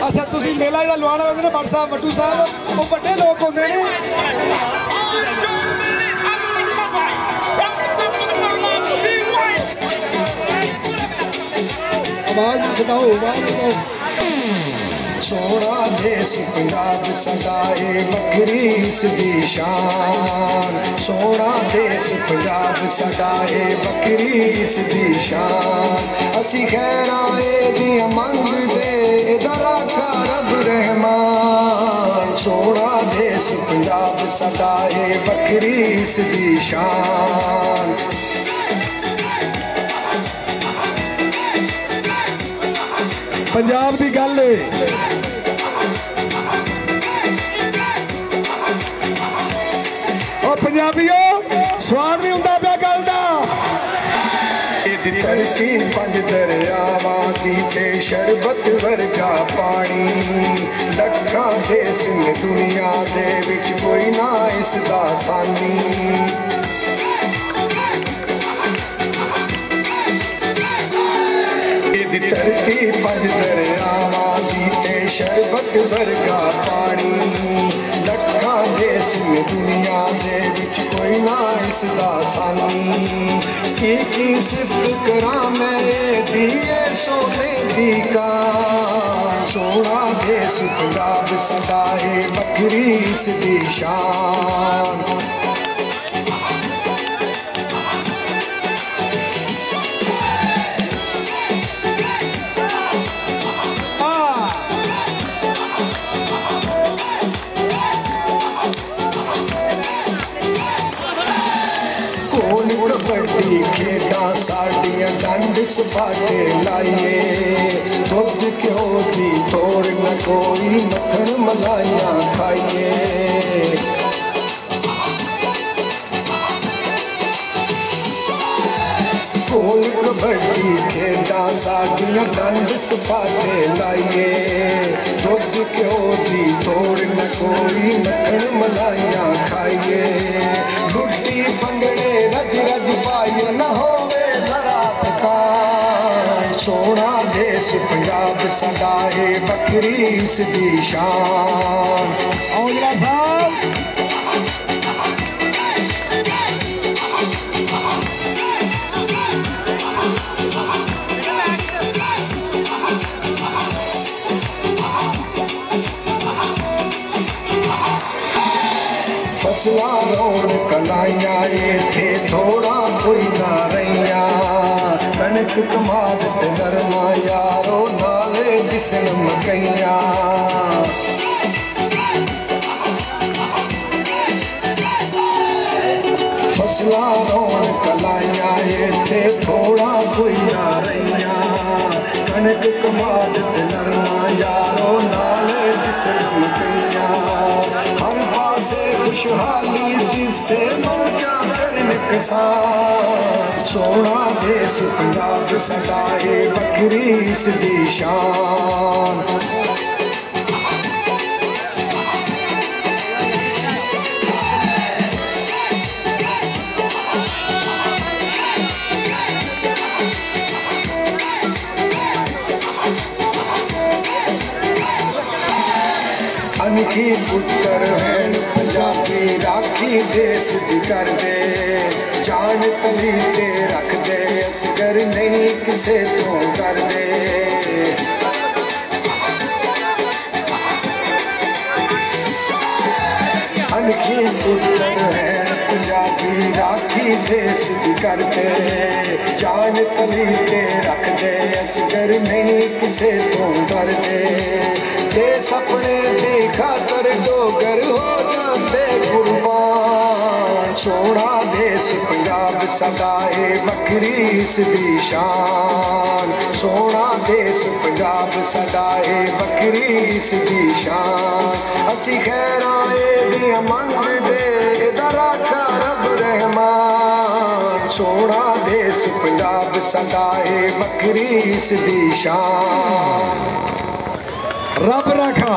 अच्छा तुसी मेला जो लुआने होंगे ने भट्ट साहब वट्टू साहब वो बड़े लोग होंगे ने आवाज बताओ सोना देश पंजाब सदाए बकरीस दी शान सोना देश पंजाब सदाए बकरीस दी शान असी खैराए दिया मंगदे इधर आका रब रहमान सोना देश पंजाब सदाए बकरीस दी शान पंजाब दी गल पंजाबियों स्वाद नहीं होंदा पिया गल दा धरती पंज दरियावां दी ते शरबत वर्गा पानी लखां देश ने दुनिया दे विच कोई ना इसदा सानी धरती पंज दरियावां दी ते शरबत वर्गा पानी लखां देश में दुनिया दे विच कोई ना इसदा सानी की सिफत करा मैं दिए सोने दी का सोना देश पंजाब सदाए बकरीस दी शान कबड्डी खेड़ा साड़ियां डंड सपाटे लाइए दुध घ्यो दी तोड़ न कोई मक्खन मलाइयां खाइए कोल कबड्डी खेड़ा साड़ियां डंड सपाटे लाइए दुध घ्यो दी तोड़ न कोई मक्खन मलाइयां खाइए लुट्टी फंगड़े रज रज पाइए न होवे जरा थकान सोना देश पंजाब सदाए बकरीस दी शान औजला साहब फसला रोड कलाइया थे थोड़ा कोई ना रहिया कणक कमाद ते नरमा यारो नाले दिसन मकैया फसला रोड कलाइया थे थोड़ा कोई ना रहिया कणक कमाद ते नरमा यारो नाले दिसन मकैया हर पासे खुशहाली जिसे मौजा करन किसान सोना देश पंजाब सदाए बकरीस दी शान अनखी पुत्र है पंजाबी राखी देश दी कर दे जान तली ते रख दे असगर नहीं किसे तो कर दे अनखी पुत्र है पंजाबी राखी देश दी कर दे जान तली ते रख दे असगर नहीं किसे तो कर दे देश अपने दी खातर डोगर हो जाते कुर्बान सोना देश पंजाब सदाए बकरीस दी शान सोना देश पंजाब सदाए बकरीस दी शान असी खैराए दिया मंगदे इधर आका रब रहमान सोना देश पंजाब सदाए बकरीस दी शान रब रखा।